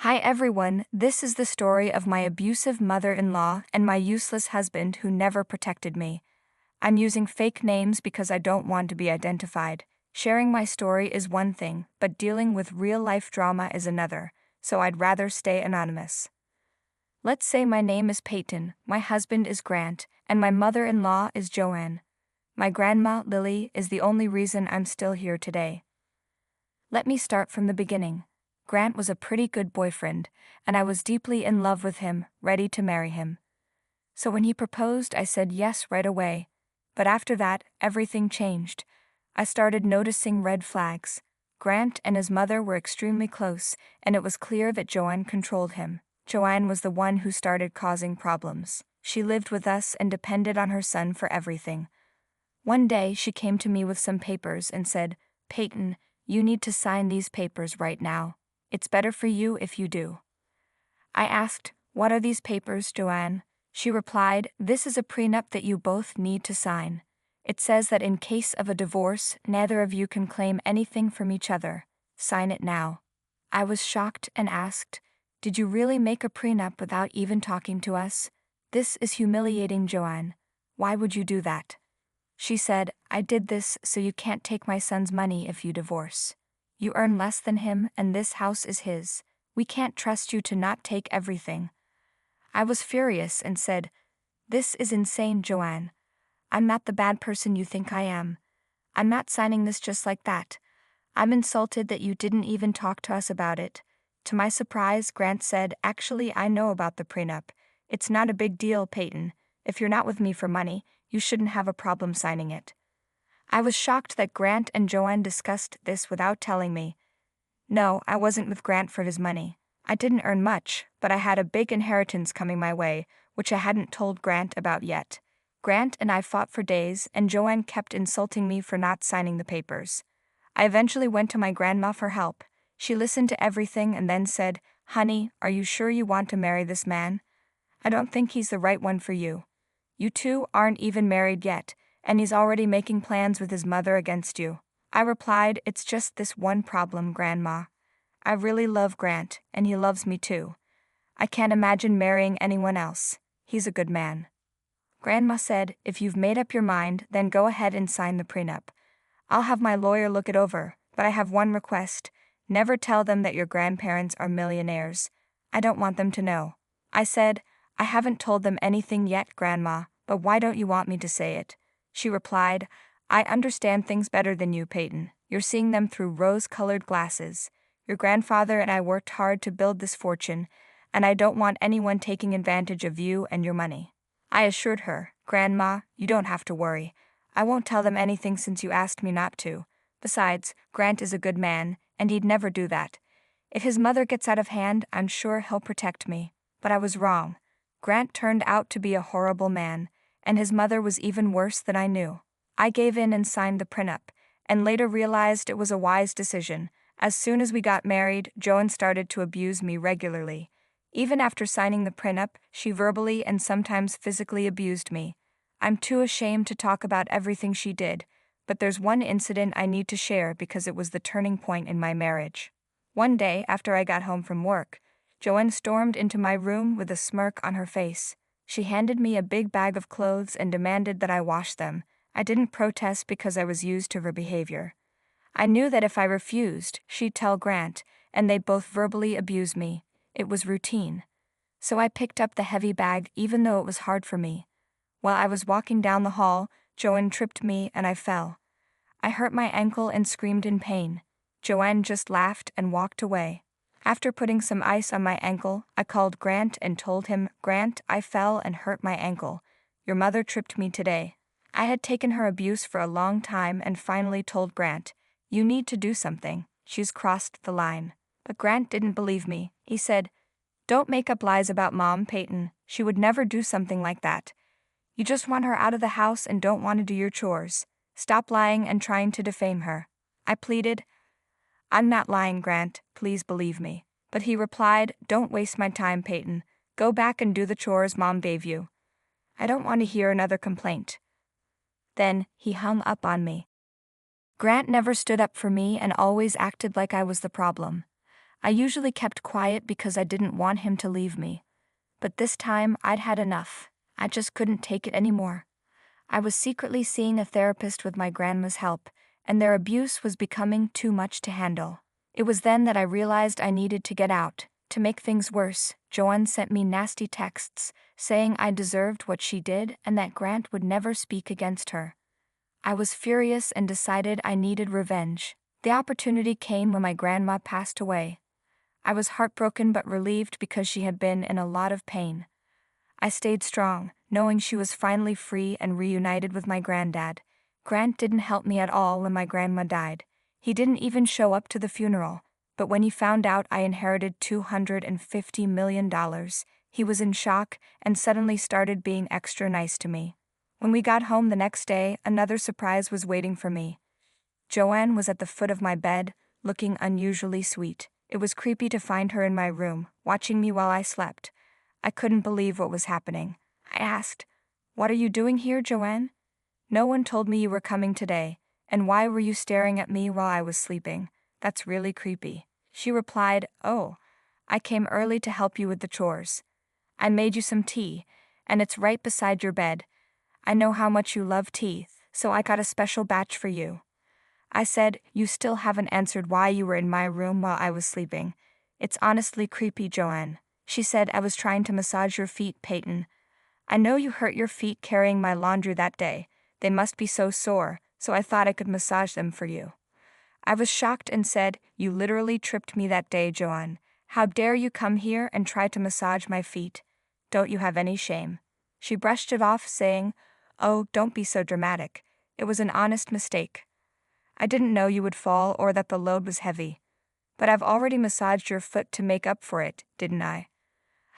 Hi everyone, this is the story of my abusive mother-in-law and my useless husband who never protected me. I'm using fake names because I don't want to be identified. Sharing my story is one thing, but dealing with real-life drama is another, so I'd rather stay anonymous. Let's say my name is Peyton, my husband is Grant, and my mother-in-law is Joanne. My grandma, Lily, is the only reason I'm still here today. Let me start from the beginning. Grant was a pretty good boyfriend, and I was deeply in love with him, ready to marry him. So when he proposed, I said yes right away. But after that, everything changed. I started noticing red flags. Grant and his mother were extremely close, and it was clear that Joanne controlled him. Joanne was the one who started causing problems. She lived with us and depended on her son for everything. One day, she came to me with some papers and said, "Peyton, you need to sign these papers right now. It's better for you if you do." I asked, "What are these papers, Joanne?" She replied, "This is a prenup that you both need to sign. It says that in case of a divorce, neither of you can claim anything from each other. Sign it now." I was shocked and asked, "Did you really make a prenup without even talking to us? This is humiliating, Joanne. Why would you do that?" She said, "I did this so you can't take my son's money if you divorce. You earn less than him and this house is his. We can't trust you to not take everything." I was furious and said, "This is insane, Joanne. I'm not the bad person you think I am. I'm not signing this just like that. I'm insulted that you didn't even talk to us about it." To my surprise, Grant said, "Actually, I know about the prenup. It's not a big deal, Peyton. If you're not with me for money, you shouldn't have a problem signing it." I was shocked that Grant and Joanne discussed this without telling me. No, I wasn't with Grant for his money. I didn't earn much, but I had a big inheritance coming my way, which I hadn't told Grant about yet. Grant and I fought for days, and Joanne kept insulting me for not signing the papers. I eventually went to my grandma for help. She listened to everything and then said, "Honey, are you sure you want to marry this man? I don't think he's the right one for you. You two aren't even married yet, and he's already making plans with his mother against you." I replied, "It's just this one problem, Grandma. I really love Grant, and he loves me too. I can't imagine marrying anyone else. He's a good man." Grandma said, "If you've made up your mind, then go ahead and sign the prenup. I'll have my lawyer look it over, but I have one request. Never tell them that your grandparents are millionaires. I don't want them to know." I said, "I haven't told them anything yet, Grandma, but why don't you want me to say it?" She replied, "I understand things better than you, Peyton. You're seeing them through rose-colored glasses. Your grandfather and I worked hard to build this fortune, and I don't want anyone taking advantage of you and your money." I assured her, "Grandma, you don't have to worry. I won't tell them anything since you asked me not to. Besides, Grant is a good man, and he'd never do that. If his mother gets out of hand, I'm sure he'll protect me." But I was wrong. Grant turned out to be a horrible man, and his mother was even worse than I knew. I gave in and signed the prenup, and later realized it was a wise decision. As soon as we got married, Joanne started to abuse me regularly. Even after signing the prenup, she verbally and sometimes physically abused me. I'm too ashamed to talk about everything she did, but there's one incident I need to share because it was the turning point in my marriage. One day, after I got home from work, Joanne stormed into my room with a smirk on her face. She handed me a big bag of clothes and demanded that I wash them. I didn't protest because I was used to her behavior. I knew that if I refused, she'd tell Grant, and they'd both verbally abuse me. It was routine. So I picked up the heavy bag even though it was hard for me. While I was walking down the hall, Joanne tripped me and I fell. I hurt my ankle and screamed in pain. Joanne just laughed and walked away. After putting some ice on my ankle, I called Grant and told him, "Grant, I fell and hurt my ankle. Your mother tripped me today." I had taken her abuse for a long time and finally told Grant, "You need to do something. She's crossed the line." But Grant didn't believe me. He said, "Don't make up lies about Mom, Peyton. She would never do something like that. You just want her out of the house and don't want to do your chores. Stop lying and trying to defame her." I pleaded, "I'm not lying, Grant. Please believe me." But he replied, "Don't waste my time, Peyton. Go back and do the chores Mom gave you. I don't want to hear another complaint." Then he hung up on me. Grant never stood up for me and always acted like I was the problem. I usually kept quiet because I didn't want him to leave me. But this time, I'd had enough. I just couldn't take it anymore. I was secretly seeing a therapist with my grandma's help, and their abuse was becoming too much to handle. It was then that I realized I needed to get out. To make things worse, Joanne sent me nasty texts, saying I deserved what she did and that Grant would never speak against her. I was furious and decided I needed revenge. The opportunity came when my grandma passed away. I was heartbroken but relieved because she had been in a lot of pain. I stayed strong, knowing she was finally free and reunited with my granddad. Grant didn't help me at all when my grandma died. He didn't even show up to the funeral, but when he found out I inherited $250 million, he was in shock and suddenly started being extra nice to me. When we got home the next day, another surprise was waiting for me. Joanne was at the foot of my bed, looking unusually sweet. It was creepy to find her in my room, watching me while I slept. I couldn't believe what was happening. I asked, "What are you doing here, Joanne? No one told me you were coming today, and why were you staring at me while I was sleeping? That's really creepy." She replied, "Oh, I came early to help you with the chores. I made you some tea, and it's right beside your bed. I know how much you love tea, so I got a special batch for you." I said, "You still haven't answered why you were in my room while I was sleeping. It's honestly creepy, Joanne." She said, "I was trying to massage your feet, Peyton. I know you hurt your feet carrying my laundry that day. They must be so sore, so I thought I could massage them for you." I was shocked and said, "You literally tripped me that day, Joanne. How dare you come here and try to massage my feet? Don't you have any shame?" She brushed it off, saying, "Oh, don't be so dramatic. It was an honest mistake. I didn't know you would fall or that the load was heavy. But I've already massaged your foot to make up for it, didn't I?"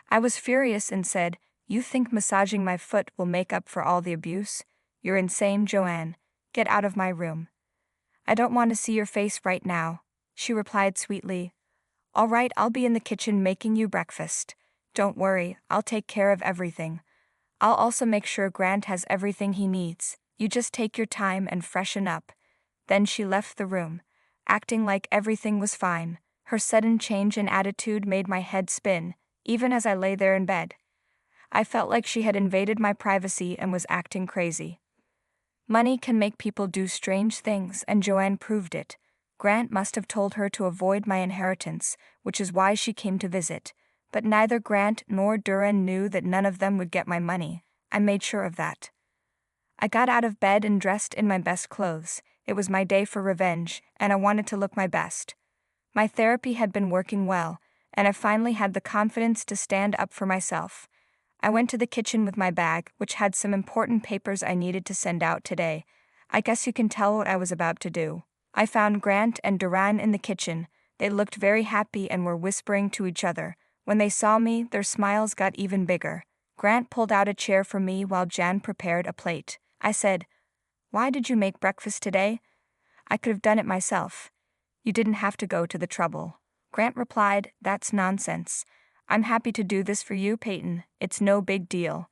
I was furious and said, "You think massaging my foot will make up for all the abuse? You're insane, Joanne. Get out of my room." "I don't want to see your face right now," she replied sweetly. "All right, I'll be in the kitchen making you breakfast. Don't worry, I'll take care of everything. I'll also make sure Grant has everything he needs. You just take your time and freshen up." Then she left the room, acting like everything was fine. Her sudden change in attitude made my head spin, even as I lay there in bed. I felt like she had invaded my privacy and was acting crazy. Money can make people do strange things, and Joanne proved it. Grant must have told her to avoid my inheritance, which is why she came to visit. But neither Grant nor Duran knew that none of them would get my money. I made sure of that. I got out of bed and dressed in my best clothes. It was my day for revenge, and I wanted to look my best. My therapy had been working well, and I finally had the confidence to stand up for myself. I went to the kitchen with my bag, which had some important papers I needed to send out today. I guess you can tell what I was about to do. I found Grant and Duran in the kitchen. They looked very happy and were whispering to each other. When they saw me, their smiles got even bigger. Grant pulled out a chair for me while Jan prepared a plate. I said, "Why did you make breakfast today? I could have done it myself. You didn't have to go to the trouble." Grant replied, "That's nonsense. I'm happy to do this for you, Peyton. It's no big deal."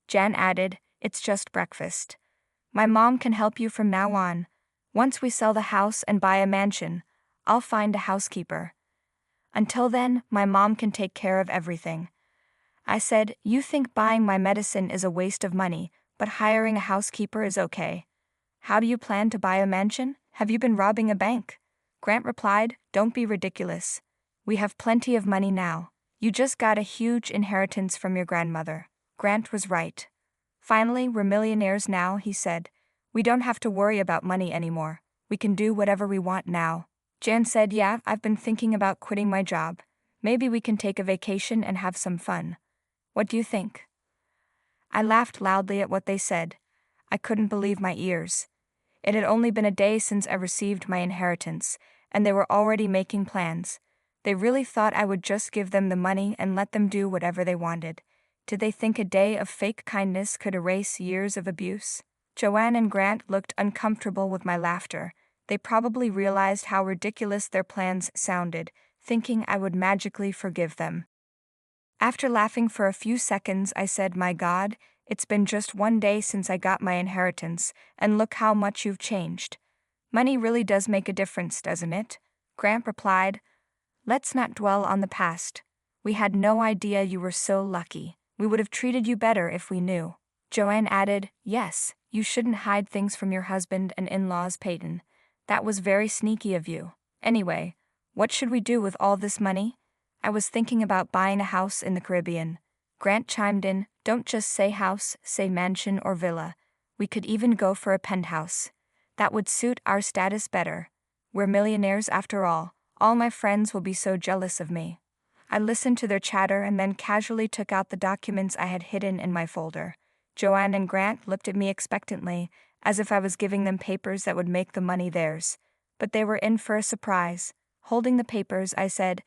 Jan added, "It's just breakfast. My mom can help you from now on. Once we sell the house and buy a mansion, I'll find a housekeeper. Until then, my mom can take care of everything." I said, "You think buying my medicine is a waste of money, but hiring a housekeeper is okay. How do you plan to buy a mansion? Have you been robbing a bank?" Grant replied, "Don't be ridiculous. We have plenty of money now. You just got a huge inheritance from your grandmother." Grant was right. "Finally, we're millionaires now," he said. "We don't have to worry about money anymore. We can do whatever we want now." Jan said, "Yeah, I've been thinking about quitting my job. Maybe we can take a vacation and have some fun. What do you think?" I laughed loudly at what they said. I couldn't believe my ears. It had only been a day since I received my inheritance, and they were already making plans. They really thought I would just give them the money and let them do whatever they wanted. Did they think a day of fake kindness could erase years of abuse? Joanne and Grant looked uncomfortable with my laughter. They probably realized how ridiculous their plans sounded, thinking I would magically forgive them. After laughing for a few seconds, I said, "My God, it's been just one day since I got my inheritance, and look how much you've changed. Money really does make a difference, doesn't it?" Grant replied, Let's not dwell on the past. We had no idea you were so lucky. We would have treated you better if we knew. Joanne added, yes, you shouldn't hide things from your husband and in-laws, Peyton. That was very sneaky of you. Anyway, what should we do with all this money? I was thinking about buying a house in the Caribbean. Grant chimed in, don't just say house, say mansion or villa. We could even go for a penthouse. That would suit our status better. We're millionaires after all. All my friends will be so jealous of me. I listened to their chatter and then casually took out the documents I had hidden in my folder. Joanne and Grant looked at me expectantly, as if I was giving them papers that would make the money theirs. But they were in for a surprise. Holding the papers, I said,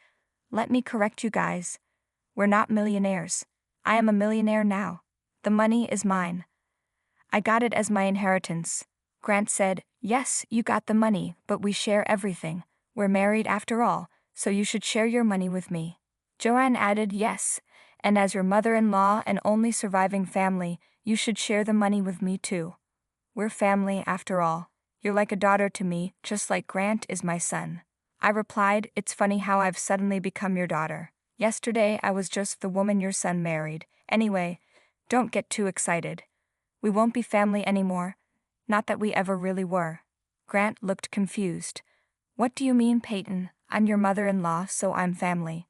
let me correct you guys. We're not millionaires. I am a millionaire now. The money is mine. I got it as my inheritance. Grant said, yes, you got the money, but we share everything. We're married after all, so you should share your money with me. Joanne added, yes, and as your mother-in-law and only surviving family, you should share the money with me too. We're family after all. You're like a daughter to me, just like Grant is my son. I replied, it's funny how I've suddenly become your daughter. Yesterday I was just the woman your son married. Anyway, don't get too excited. We won't be family anymore. Not that we ever really were. Grant looked confused. What do you mean, Peyton? I'm your mother-in-law, so I'm family.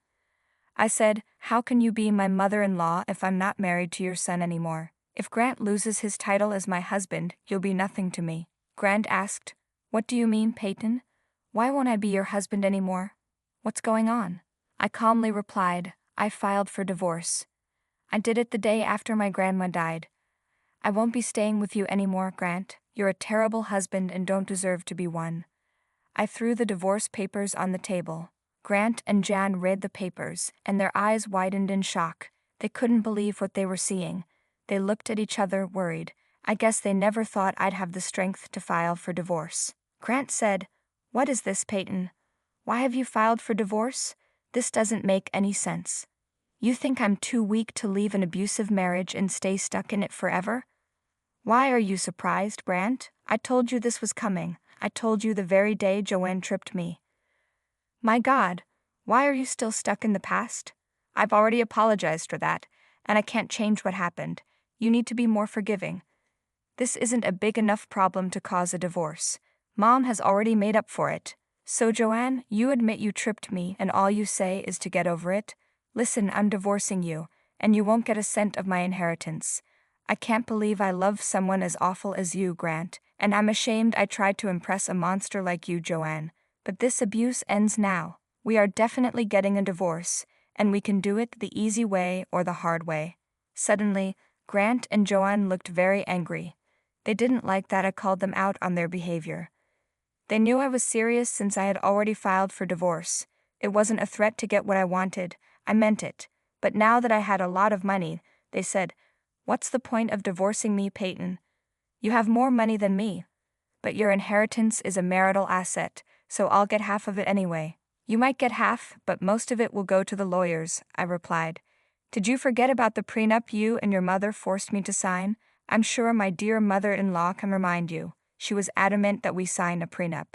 I said, how can you be my mother-in-law if I'm not married to your son anymore? If Grant loses his title as my husband, you'll be nothing to me. Grant asked, what do you mean, Peyton? Why won't I be your husband anymore? What's going on? I calmly replied, I filed for divorce. I did it the day after my grandma died. I won't be staying with you anymore, Grant. You're a terrible husband and don't deserve to be one. I threw the divorce papers on the table. Grant and Jan read the papers, and their eyes widened in shock. They couldn't believe what they were seeing. They looked at each other, worried. I guess they never thought I'd have the strength to file for divorce. Grant said, what is this, Peyton? Why have you filed for divorce? This doesn't make any sense. You think I'm too weak to leave an abusive marriage and stay stuck in it forever? Why are you surprised, Grant? I told you this was coming. I told you the very day Joanne tripped me. My God, why are you still stuck in the past? I've already apologized for that, and I can't change what happened. You need to be more forgiving. This isn't a big enough problem to cause a divorce. Mom has already made up for it. So, Joanne, you admit you tripped me, and all you say is to get over it? Listen, I'm divorcing you, and you won't get a cent of my inheritance. I can't believe I love someone as awful as you, Grant, and I'm ashamed I tried to impress a monster like you, Joanne. But this abuse ends now. We are definitely getting a divorce, and we can do it the easy way or the hard way. Suddenly, Grant and Joanne looked very angry. They didn't like that I called them out on their behavior. They knew I was serious since I had already filed for divorce. It wasn't a threat to get what I wanted. I meant it. But now that I had a lot of money, they said, what's the point of divorcing me, Peyton? You have more money than me. But your inheritance is a marital asset, so I'll get half of it anyway. You might get half, but most of it will go to the lawyers, I replied. Did you forget about the prenup you and your mother forced me to sign? I'm sure my dear mother-in-law can remind you. She was adamant that we sign a prenup.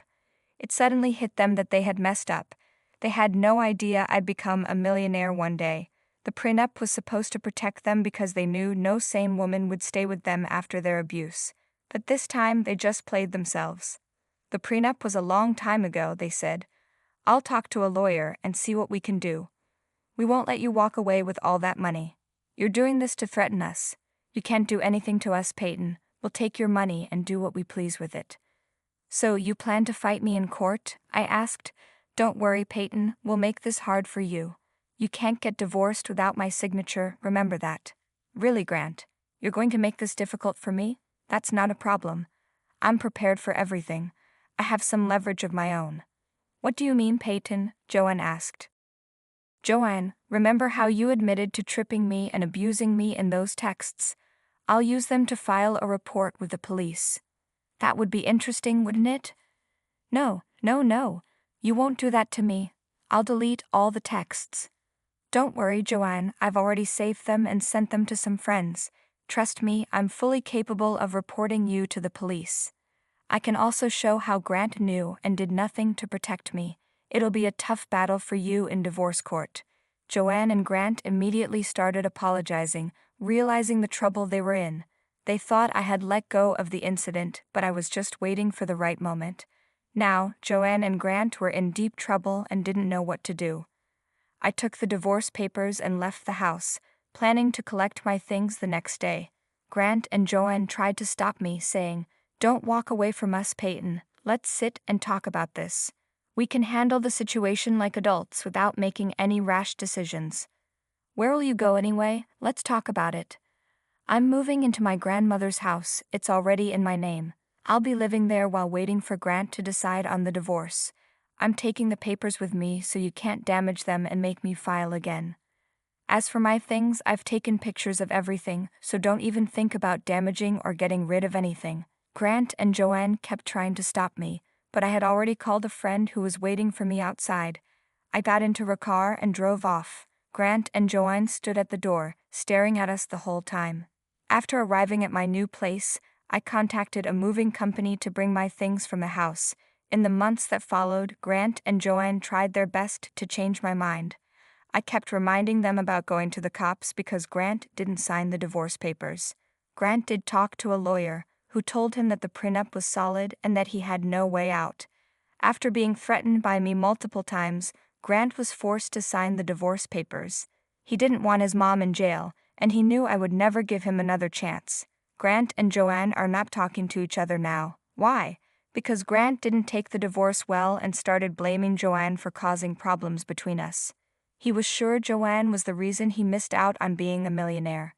It suddenly hit them that they had messed up. They had no idea I'd become a millionaire one day. The prenup was supposed to protect them because they knew no sane woman would stay with them after their abuse. But this time they just played themselves. The prenup was a long time ago, they said. I'll talk to a lawyer and see what we can do. We won't let you walk away with all that money. You're doing this to threaten us. You can't do anything to us, Peyton. We'll take your money and do what we please with it. So you plan to fight me in court? I asked. Don't worry, Peyton. We'll make this hard for you. You can't get divorced without my signature, remember that. Really, Grant? You're going to make this difficult for me? That's not a problem. I'm prepared for everything. I have some leverage of my own. What do you mean, Peyton? Joanne asked. Joanne, remember how you admitted to tripping me and abusing me in those texts? I'll use them to file a report with the police. That would be interesting, wouldn't it? No. You won't do that to me. I'll delete all the texts. Don't worry, Joanne, I've already saved them and sent them to some friends. Trust me, I'm fully capable of reporting you to the police. I can also show how Grant knew and did nothing to protect me. It'll be a tough battle for you in divorce court. Joanne and Grant immediately started apologizing, realizing the trouble they were in. They thought I had let go of the incident, but I was just waiting for the right moment. Now, Joanne and Grant were in deep trouble and didn't know what to do. I took the divorce papers and left the house, planning to collect my things the next day. Grant and Joanne tried to stop me, saying, "Don't walk away from us, Peyton. Let's sit and talk about this. We can handle the situation like adults without making any rash decisions." "Where will you go anyway? Let's talk about it." "I'm moving into my grandmother's house. It's already in my name. I'll be living there while waiting for Grant to decide on the divorce. I'm taking the papers with me so you can't damage them and make me file again. As for my things, I've taken pictures of everything, so don't even think about damaging or getting rid of anything." Grant and Joanne kept trying to stop me, but I had already called a friend who was waiting for me outside. I got into her car and drove off. Grant and Joanne stood at the door, staring at us the whole time. After arriving at my new place, I contacted a moving company to bring my things from the house. In the months that followed, Grant and Joanne tried their best to change my mind. I kept reminding them about going to the cops because Grant didn't sign the divorce papers. Grant did talk to a lawyer, who told him that the prenup was solid and that he had no way out. After being threatened by me multiple times, Grant was forced to sign the divorce papers. He didn't want his mom in jail, and he knew I would never give him another chance. Grant and Joanne are not talking to each other now. Why? Because Grant didn't take the divorce well and started blaming Joanne for causing problems between us. He was sure Joanne was the reason he missed out on being a millionaire.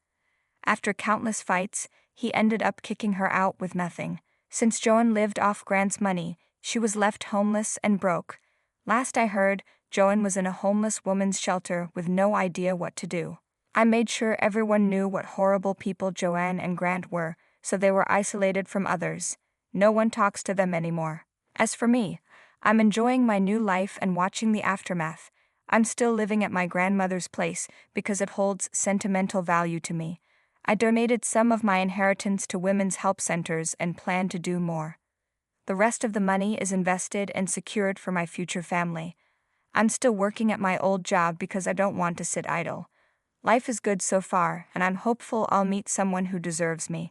After countless fights, he ended up kicking her out with nothing. Since Joanne lived off Grant's money, she was left homeless and broke. Last I heard, Joanne was in a homeless woman's shelter with no idea what to do. I made sure everyone knew what horrible people Joanne and Grant were, so they were isolated from others. No one talks to them anymore. As for me, I'm enjoying my new life and watching the aftermath. I'm still living at my grandmother's place because it holds sentimental value to me. I donated some of my inheritance to women's help centers and plan to do more. The rest of the money is invested and secured for my future family. I'm still working at my old job because I don't want to sit idle. Life is good so far, and I'm hopeful I'll meet someone who deserves me.